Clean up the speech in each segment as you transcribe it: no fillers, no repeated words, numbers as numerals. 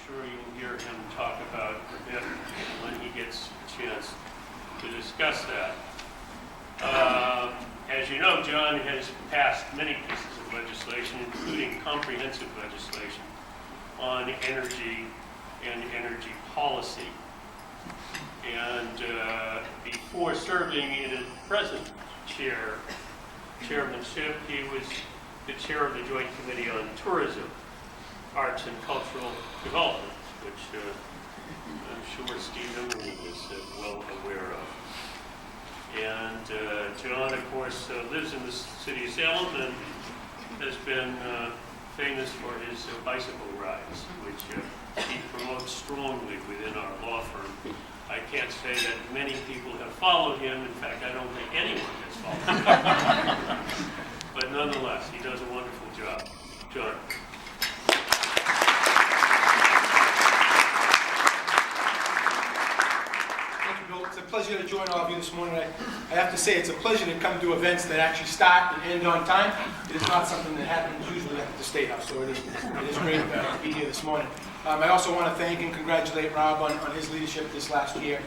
sure you'll hear him talk about a bit when he gets a chance to discuss that. As you know, John has passed many pieces of legislation, including comprehensive legislation on energy and energy policy. And before serving in his present chairmanship, he was the chair of the Joint Committee on Tourism, Arts and Cultural Development, which I'm sure Stephen was well aware of. And John, of course, lives in the city of Salem and has been famous for his bicycle rides, which he promotes strongly within our law firm. I can't say that many people have followed him. In fact, I don't think anyone has followed him. But nonetheless, he does a wonderful job. John. Thank you, Bill. It's a pleasure to join all of you this morning. I have to say it's a pleasure to come to events that actually start and end on time. It is not something that happens usually at the State House, so it is great to be here this morning. I also want to thank and congratulate Rob on his leadership this last year.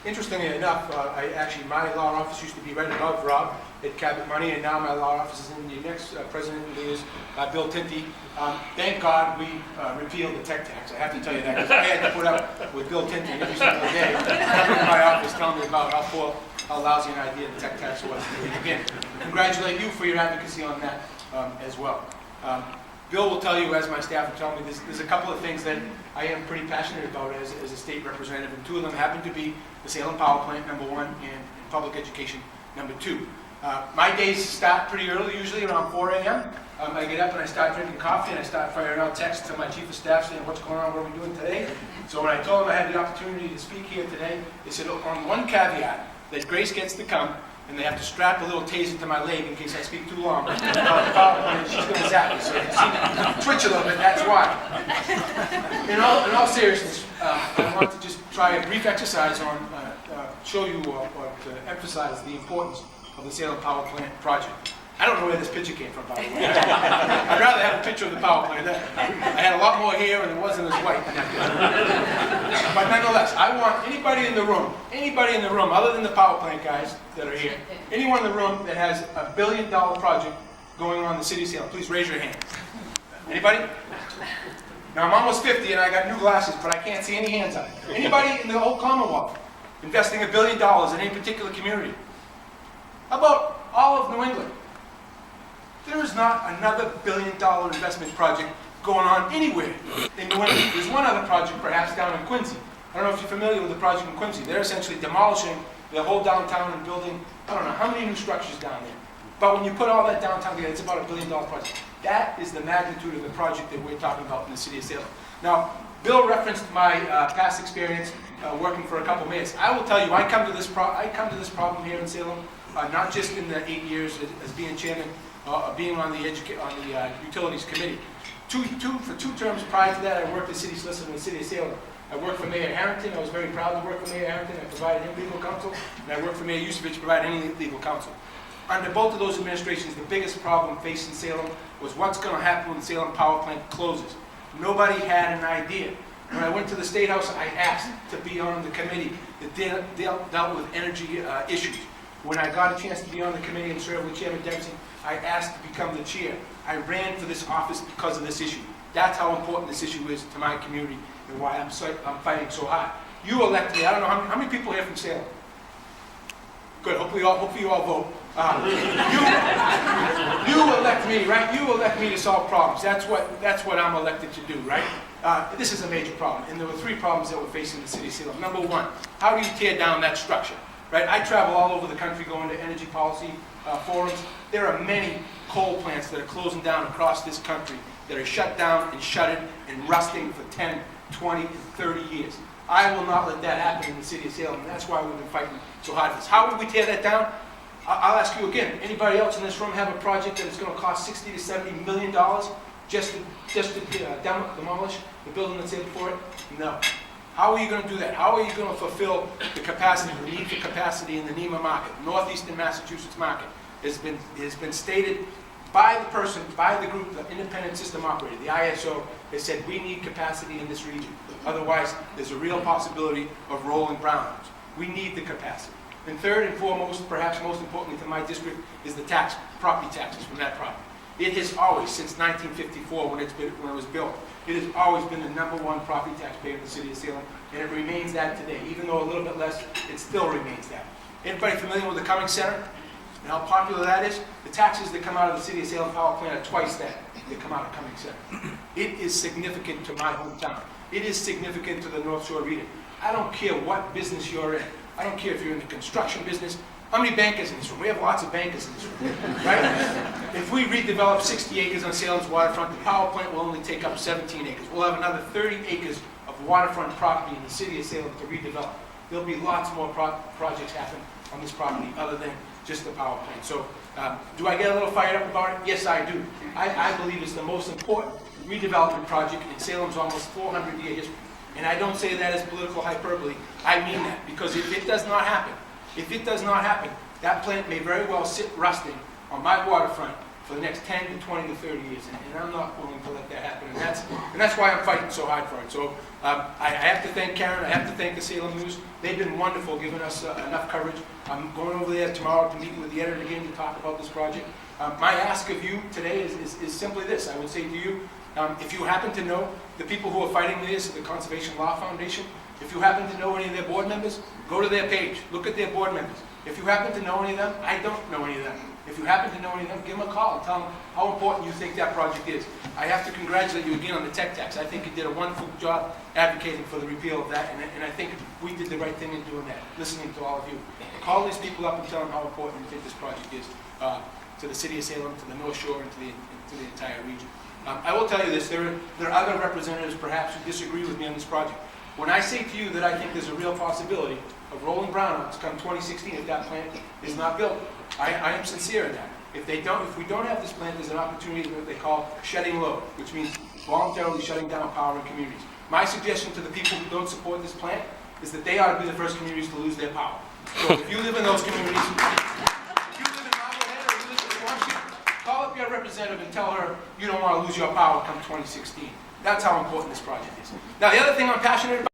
Interestingly enough, my law office used to be right above Rob at Cabot Money, and now my law office is in the next president is Bill Tinty. Thank God we repealed the tech tax. I have to tell you that, because I had to put up with Bill Tinty every single day coming to my office telling me about how lousy an idea the tech tax was. And again, congratulate you for your advocacy on that as well. Bill will tell you, as my staff will tell me, there's a couple of things that I am pretty passionate about as a state representative, and two of them happen to be the Salem Power Plant, number one, and public education, number two. My days start pretty early, usually around 4 a.m. I get up and I start drinking coffee and I start firing out texts to my chief of staff saying, what's going on, what are we doing today? So when I told them I had the opportunity to speak here today, they said, on one caveat, that Grace gets to come, and they have to strap a little taser to my leg in case I speak too long. She's going to zap me, so you can see me twitch a little bit, that's why. In all seriousness, I want to just try a brief exercise on, show you or to emphasize the importance of the Salem Power Plant project. I don't know where this picture came from, by the way. I'd rather have a picture of the power plant. I had a lot more hair and it wasn't as white in that picture. But nonetheless, I want anybody in the room, other than the power plant guys that are here, anyone in the room that has a $1 billion project going on in the city of Salem, please raise your hand. Anybody? Now I'm almost 50 and I got new glasses, but I can't see any hands up. Anybody in the whole Commonwealth investing $1 billion in any particular community? How about all of New England? There is not another $1 billion investment project going on anywhere in New England. There's one other project perhaps down in Quincy. I don't know if you're familiar with the project in Quincy. They're essentially demolishing their whole downtown and building, I don't know how many new structures down there. But when you put all that downtown together, it's about $1 billion project. That is the magnitude of the project that we're talking about in the city of Salem. Now, Bill referenced my past experience working for a couple mayors. I will tell you, I come to this problem here in Salem, not just in the 8 years as being chairman, being on the utilities committee. For two terms prior to that, I worked as city solicitor in the city of Salem. I worked for Mayor Harrington. I was very proud to work for Mayor Harrington. I provided him legal counsel, and I worked for Mayor Yusevich to provide any legal counsel. Under both of those administrations, the biggest problem facing Salem was what's going to happen when the Salem Power Plant closes. Nobody had an idea. When I went to the State House, I asked to be on the committee that dealt with energy issues. When I got a chance to be on the committee and serve with Chairman Dempsey, I asked to become the chair. I ran for this office because of this issue. That's how important this issue is to my community and why I'm fighting so hard. You elect me. I don't know how many people here from Salem. Good. Hopefully you all vote. You elect me, right? You elect me to solve problems. That's what I'm elected to do, right? This is a major problem, and there were three problems that we're facing in the city of Salem. Number one, how do you tear down that structure? Right? I travel all over the country going to energy policy forums. There are many coal plants that are closing down across this country that are shut down and shuttered and rusting for 10, 20, and 30 years. I will not let that happen in the city of Salem, and that's why we've been fighting so hard for this. How would we tear that down? I'll ask you again, anybody else in this room have a project that is going to cost $60 to $70 million just to demolish the building that's in for it? No. How are you going to do that? How are you going to fulfill the capacity, the need for capacity in the NEMA market, Northeastern Massachusetts market? Has been stated by the group, the independent system operator, the ISO, has said we need capacity in this region. Otherwise, there's a real possibility of rolling brownouts. We need the capacity. And third and foremost, perhaps most importantly to my district, is the property taxes from that property. It has always, since 1954, when it was built, it has always been the #1 property taxpayer in the city of Salem, and it remains that today. Even though a little bit less, it still remains that. Anybody familiar with the Cummings Center and how popular that is? The taxes that come out of the city of Salem power plant are twice that come out of Cummings Center. It is significant to my hometown. It is significant to the North Shore region. I don't care what business you're in. I don't care if you're in the construction business. How many bankers in this room? We have lots of bankers in this room, right? If we redevelop 60 acres on Salem's waterfront, the power plant will only take up 17 acres. We'll have another 30 acres of waterfront property in the city of Salem to redevelop. There'll be lots more projects happen on this property other than just the power plant. So do I get a little fired up about it? Yes, I do. I believe it's the most important redevelopment project in Salem's almost 400-year history. And I don't say that as political hyperbole. I mean that, because if it does not happen, that plant may very well sit rusting on my waterfront for the next 10 to 20 to 30 years, and I'm not willing to let that happen, and that's why I'm fighting so hard for it. So I have to thank Karen, I have to thank the Salem News. They've been wonderful giving us enough coverage. I'm going over there tomorrow to meet with the editor again to talk about this project. My ask of you today is simply this. I would say to you, if you happen to know the people who are fighting this at the Conservation Law Foundation, if you happen to know any of their board members, go to their page, look at their board members. If you happen to know any of them, I don't know any of them. If you happen to know any of them, give them a call and tell them how important you think that project is. I have to congratulate you again on the tech tax. I think you did a wonderful job advocating for the repeal of that, and I think we did the right thing in doing that, listening to all of you. Call these people up and tell them how important you think this project is to the city of Salem, to the North Shore, and to the entire region. I will tell you this, there are other representatives perhaps who disagree with me on this project. When I say to you that I think there's a real possibility of rolling brownouts come 2016 if that plant is not built, I am sincere in that. If we don't have this plant, there's an opportunity what they call shedding load, which means voluntarily shutting down power in communities. My suggestion to the people who don't support this plant is that they ought to be the first communities to lose their power. So if you live in those communities, if you live in Marblehead or you live in Swampscott, call up your representative and tell her you don't want to lose your power come 2016. That's how important this project is. Now, the other thing I'm passionate about